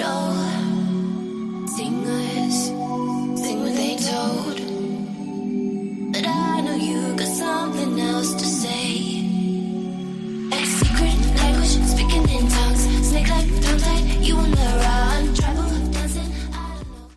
control. Singers sing what they told, but I know you got something else to say. A secret language, speaking in tongues, snake like tongue tied, you on the run, travel, dancing, I don't know.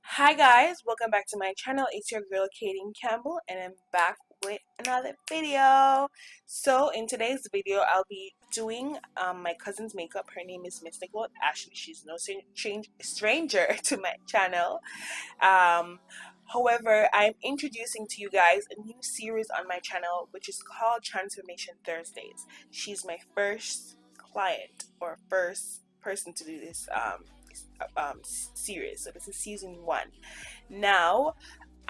Hi guys, welcome back to my channel. It's your girl Kaydene Campbell and I'm back with another video. So in today's video I'll be doing my cousin's makeup. Her name is Mystical Ashley. She's no stranger to my channel. However, I'm introducing to you guys a new series on my channel which is called Transformation Thursdays. She's my first client or first person to do this series. So this is season 1. Now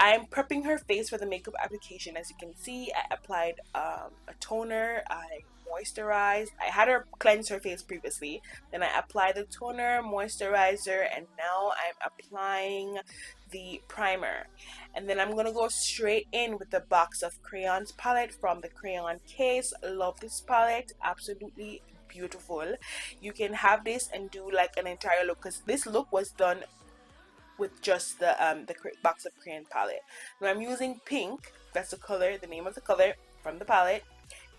I'm prepping her face for the makeup application. As you can see, I applied a toner, I moisturized. I had her cleanse her face previously, then I applied the toner, moisturizer, and now I'm applying the primer. And then I'm gonna go straight in with the box of crayons palette from the Crayon case. Love this palette, absolutely beautiful. You can have this and do like an entire look, because this look was done with just the box of crayon palette. Now I'm using pink, that's the color, the name of the color from the palette,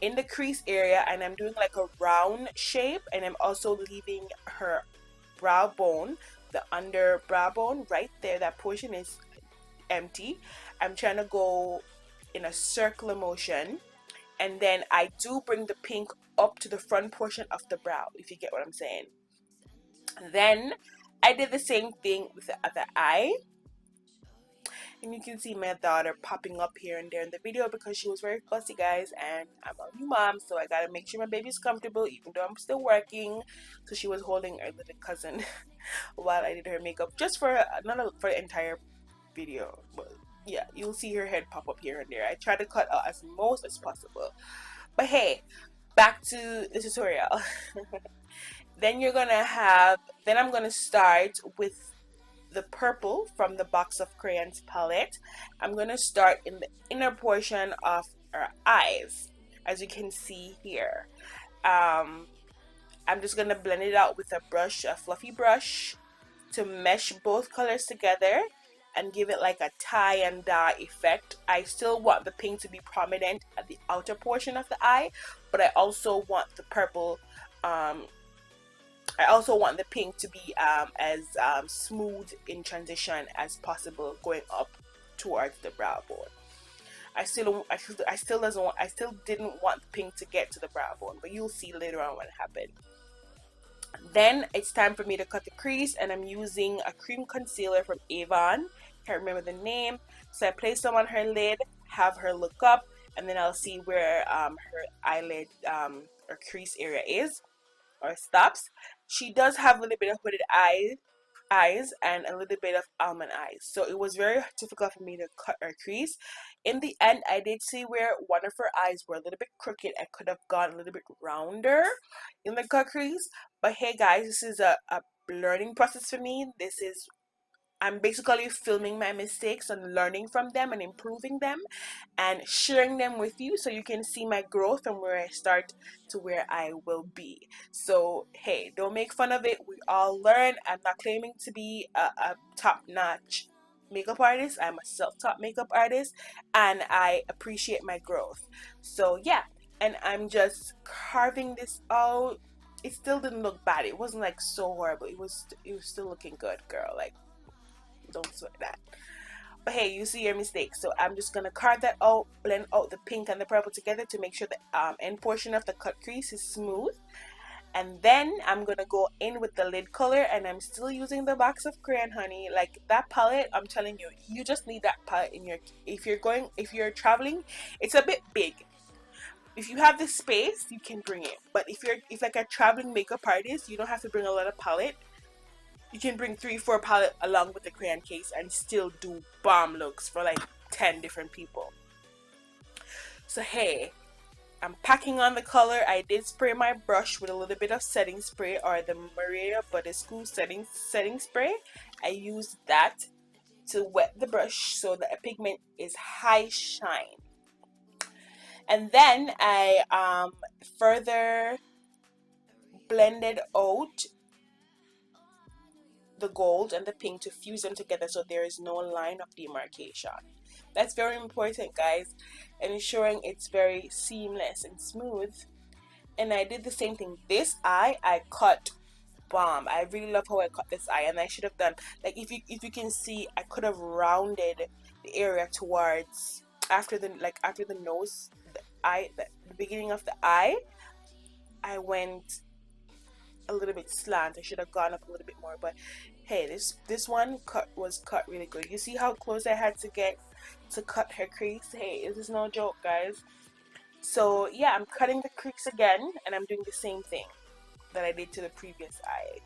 in the crease area, and I'm doing like a round shape, and I'm also leaving her brow bone, the under brow bone right there, that portion is empty. I'm trying to go in a circular motion, and then I do bring the pink up to the front portion of the brow, if you get what I'm saying. Then I did the same thing with the other eye, and you can see my daughter popping up here and there in the video because she was very fussy, guys, and I'm a new mom, so I gotta make sure my baby's comfortable even though I'm still working. So she was holding her little cousin while I did her makeup, just for not for the entire video, but yeah, you'll see her head pop up here and there. I try to cut out as most as possible, but hey, back to the tutorial. Then I'm gonna start with the purple from the box of crayons palette. I'm gonna start in the inner portion of our eyes, as you can see here. I'm just gonna blend it out with a brush, a fluffy brush, to mesh both colors together and give it like a tie and dye effect. I still want the pink to be prominent at the outer portion of the eye, but I also want the purple I also want the pink to be as smooth in transition as possible going up towards the brow bone. I still didn't want the pink to get to the brow bone, but you'll see later on what happened. Then it's time for me to cut the crease, and I'm using a cream concealer from Avon. Can't remember the name. So I place them on her lid, have her look up, and then I'll see where her eyelid or crease area is or stops. She does have a little bit of hooded eyes and a little bit of almond eyes, so it was very difficult for me to cut her crease. In the end, I did see where one of her eyes were a little bit crooked. I could have gone a little bit rounder in the cut crease, but hey guys, this is a learning process for me. I'm basically filming my mistakes and learning from them and improving them and sharing them with you so you can see my growth from where I start to where I will be. So hey, don't make fun of it. We all learn. I'm not claiming to be a top-notch makeup artist. I'm a self-taught makeup artist, and I appreciate my growth. So yeah, and I'm just carving this out. It still didn't look bad. It wasn't like so horrible. It was still looking good, girl. Like, don't sweat that. But hey, you see your mistake. So I'm just gonna carve that out, blend out the pink and the purple together to make sure the end portion of the cut crease is smooth. And then I'm gonna go in with the lid color, and I'm still using the box of crayon, honey. Like, that palette, I'm telling you, you just need that palette in your, if you're traveling. It's a bit big. If you have the space, you can bring it, but if like a traveling makeup artist, you don't have to bring a lot of palette. You can bring 3-4 palette along with the crayon case and still do bomb looks for like 10 different people. So hey, I'm packing on the color. I did spray my brush with a little bit of setting spray, or the Maria Badescu setting spray. I used that to wet the brush so the pigment is high shine. And then I further blended out the gold and the pink to fuse them together so there is no line of demarcation. That's very important, guys, ensuring it's very seamless and smooth. And I did the same thing. This eye I cut bomb. I really love how I cut this eye, and I should have done, like, if you can see, I could have rounded the area towards after the nose, the beginning of the eye. I went a little bit slant. I should have gone up a little bit more, but hey, this one was cut really good. You see how close I had to get to cut her crease? Hey, this is no joke, guys. So yeah, I'm cutting the crease again, and I'm doing the same thing that I did to the previous eye.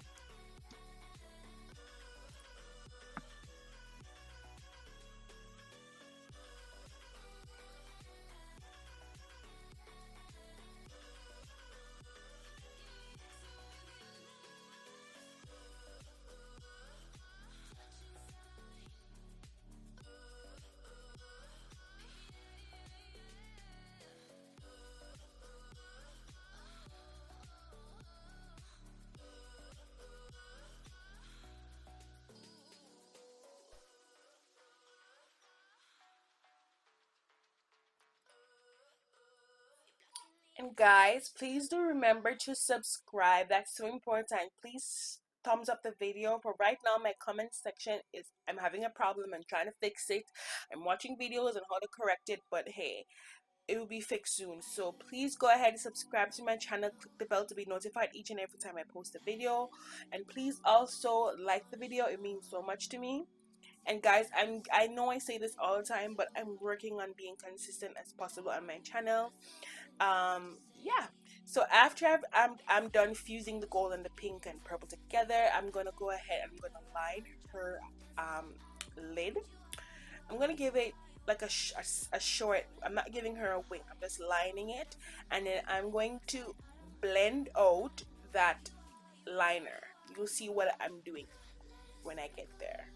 And guys, please do remember to subscribe. That's so important. Please thumbs up the video. For right now, my comment section is, I'm having a problem. I'm trying to fix it. I'm watching videos on how to correct it, but hey, it will be fixed soon. So please go ahead and subscribe to my channel. Click the bell to be notified each and every time I post a video. And please also like the video. It means so much to me. And guys, I know I say this all the time, but I'm working on being consistent as possible on my channel. Yeah, so after I'm done fusing the gold and the pink and purple together, I'm gonna go ahead and I'm gonna line her lid. I'm gonna give it like a short, I'm not giving her a wing, I'm just lining it, and then I'm going to blend out that liner. You'll see what I'm doing when I get there.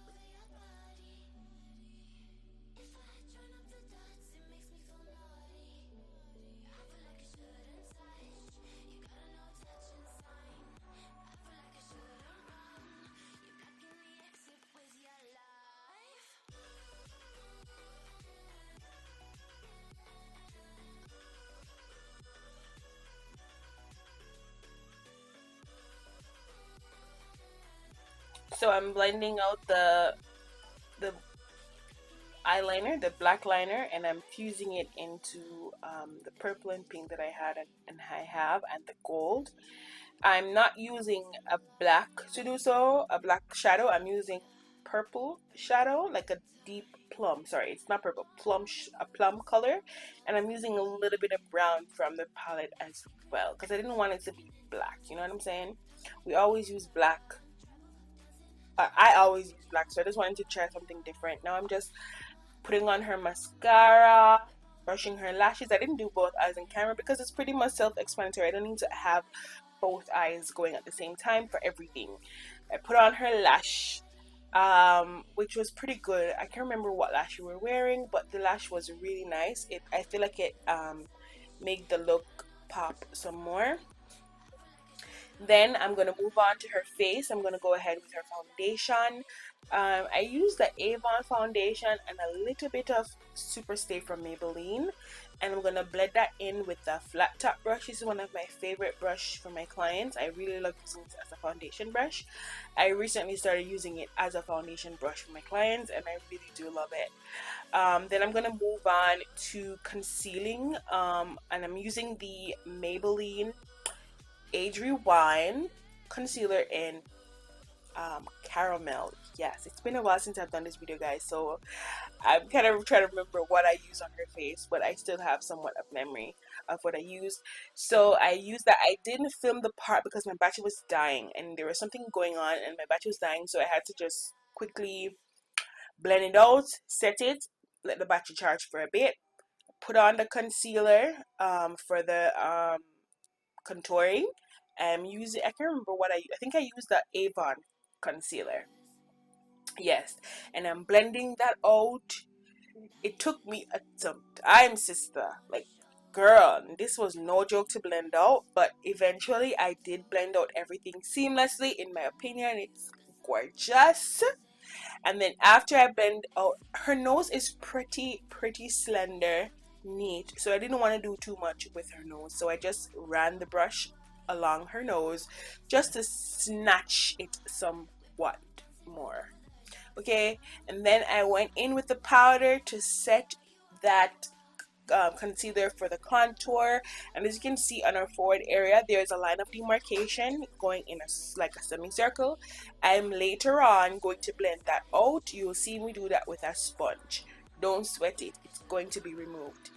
So I'm blending out the eyeliner, the black liner, and I'm fusing it into the purple and pink that I had and I have, and the gold. I'm not using a black to do so, a black shadow. I'm using purple shadow, like a deep plum. Sorry, it's not purple, a plum color, and I'm using a little bit of brown from the palette as well because I didn't want it to be black. You know what I'm saying? We always use black. I always use black, so I just wanted to try something different. Now I'm just putting on her mascara, brushing her lashes. I didn't do both eyes on camera because it's pretty much self-explanatory. I don't need to have both eyes going at the same time for everything. I put on her lash, which was pretty good. I can't remember what lash you were wearing, but the lash was really nice. I feel like it made the look pop some more. Then I'm going to move on to her face. I'm going to go ahead with her foundation. I use the Avon foundation and a little bit of Superstay from Maybelline. And I'm going to blend that in with the flat top brush. This is one of my favorite brush for my clients. I really love using this as a foundation brush. I recently started using it as a foundation brush for my clients, and I really do love it. Then I'm going to move on to concealing. And I'm using the Maybelline Age Rewind concealer in caramel. Yes, it's been a while since I've done this video, guys, so I'm kind of trying to remember what I use on her face, but I still have somewhat of memory of what I used. So I used that. I didn't film the part because my battery was dying and there was something going on and my battery was dying, so I had to just quickly blend it out, set it, let the battery charge for a bit, put on the concealer for the contouring. I'm using, I can't remember what I think I used the Avon concealer. Yes, and I'm blending that out. It took me some time, sister. Like, girl, this was no joke to blend out, but eventually I did blend out everything seamlessly. In my opinion, it's gorgeous. And then after I blend out, her nose is pretty slender, neat. So I didn't want to do too much with her nose. So I just ran the brush along her nose just to snatch it somewhat more. Okay, and then I went in with the powder to set that concealer for the contour. And as you can see on our forward area, there's a line of demarcation going in like a semicircle. I'm later on going to blend that out. You'll see me do that with a sponge. Don't sweat it, it's going to be removed.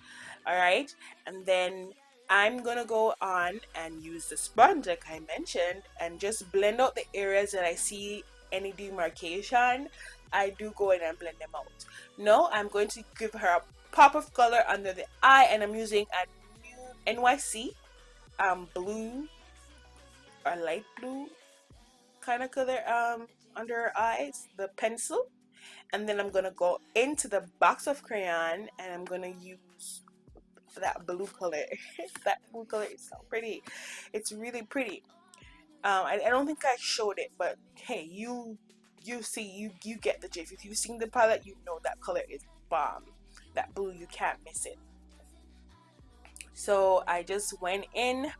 All right, and then I'm gonna go on and use the sponge like I mentioned and just blend out the areas that I see any demarcation. I do go in and blend them out. Now I'm going to give her a pop of color under the eye, and I'm using a new NYC blue or light blue kind of color under her eyes, the pencil. And then I'm gonna go into the box of crayon and I'm gonna use that blue color. That blue color is so pretty. It's really pretty. I don't think I showed it, but hey, you see, you get the gist. If you've seen the palette, you know that color is bomb. That blue, you can't miss it. So I just went in,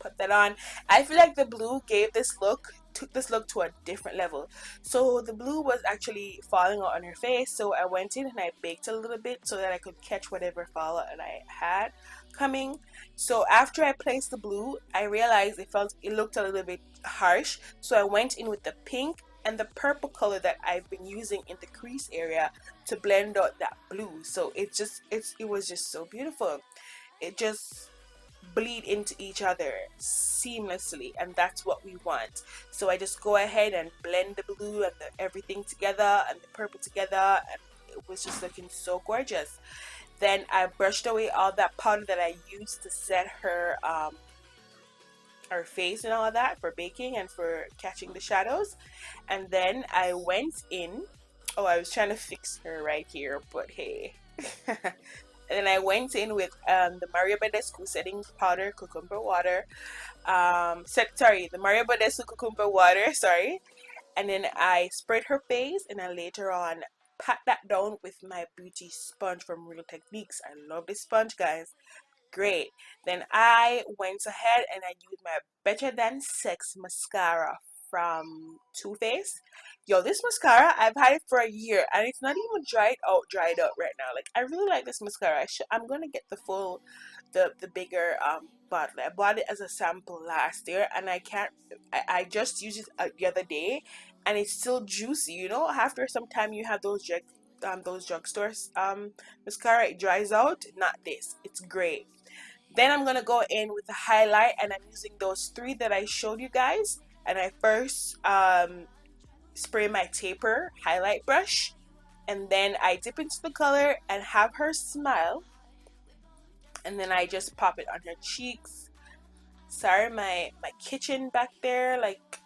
put that on. I feel like the blue took this look to a different level. So the blue was actually falling out on her face, so I went in and I baked a little bit so that I could catch whatever fallout that I had coming. So after I placed the blue, I realized it looked a little bit harsh, so I went in with the pink and the purple color that I've been using in the crease area to blend out that blue. So it was just so beautiful. It just bleed into each other seamlessly, and that's what we want. So I just go ahead and blend the blue and everything together and the purple together, and it was just looking so gorgeous. Then I brushed away all that powder that I used to set her face and all of that for baking and for catching the shadows. And then I went in, oh, I was trying to fix her right here, but hey. And then I went in with the Mario Badescu setting powder, cucumber water. The Mario Badescu cucumber water, sorry. And then I sprayed her face, and I later on pat that down with my beauty sponge from Real Techniques. I love this sponge, guys. Great. Then I went ahead and I used my Better Than Sex mascara from Too Faced. Yo, this mascara, I've had it for a year and it's not even dried out right now. Like, I really like this mascara. I'm gonna get the bigger bottle. I bought it as a sample last year, and I just used it the other day, and it's still juicy. You know, after some time you have those drugstore mascara, it dries out. Not this. It's great. Then I'm gonna go in with the highlight, and I'm using those three that I showed you guys. And I first spray my taper highlight brush, and then I dip into the color and have her smile, and then I just pop it on her cheeks. Sorry, my kitchen back there, like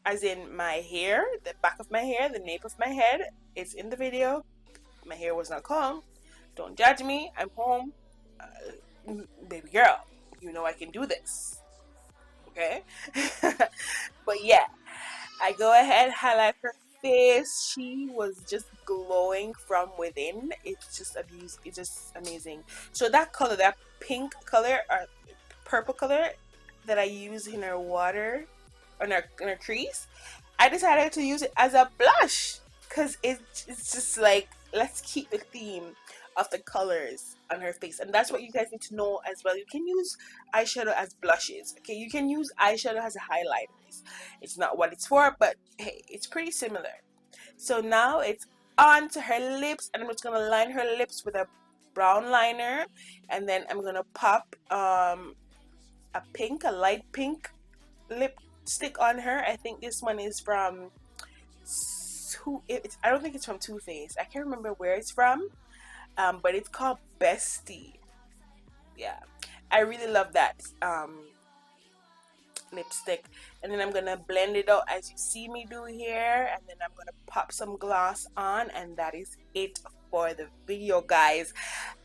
as in my hair, the back of my hair, the nape of my head, it's in the video. My hair was not combed. Don't judge me. I'm home. Baby girl, you know I can do this. Okay? But yeah, I go ahead, highlight her face. She was just glowing from within. It's just amazing. So that color, that pink color or purple color that I use in her water, in her crease, I decided to use it as a blush because it's just like, let's keep the theme of the colors on her face. And that's what you guys need to know as well. You can use eyeshadow as blushes, okay? You can use eyeshadow as highlighters. It's not what it's for, but hey, it's pretty similar. So now it's on to her lips, and I'm just gonna line her lips with a brown liner, and then I'm gonna pop a light pink lipstick on her. I think this one is from I don't think it's from Too Faced. I can't remember where it's from. But it's called Bestie. Yeah, I really love that lipstick. And then I'm gonna blend it out as you see me do here, and then I'm gonna pop some gloss on, and that is it for the video, guys.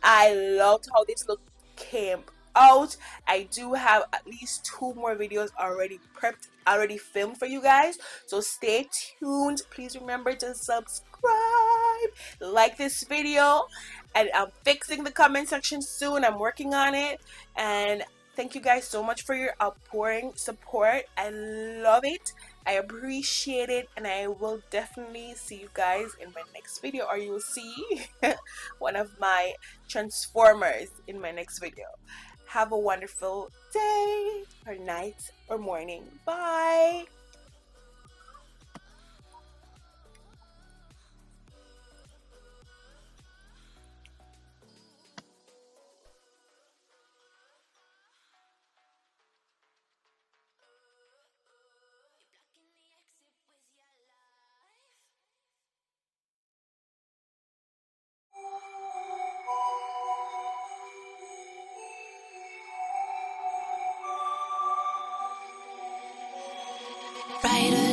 I loved how this look came out. I do have at least 2 more videos already prepped already filmed for you guys. So stay tuned. Please remember to subscribe, like this video, and I'm fixing the comment section soon. I'm working on it. And thank you guys so much for your outpouring support. I love it. I appreciate it, and I will definitely see you guys in my next video, or you will see one of my transformers in my next video. Have a wonderful day or night or morning. Bye. Brighter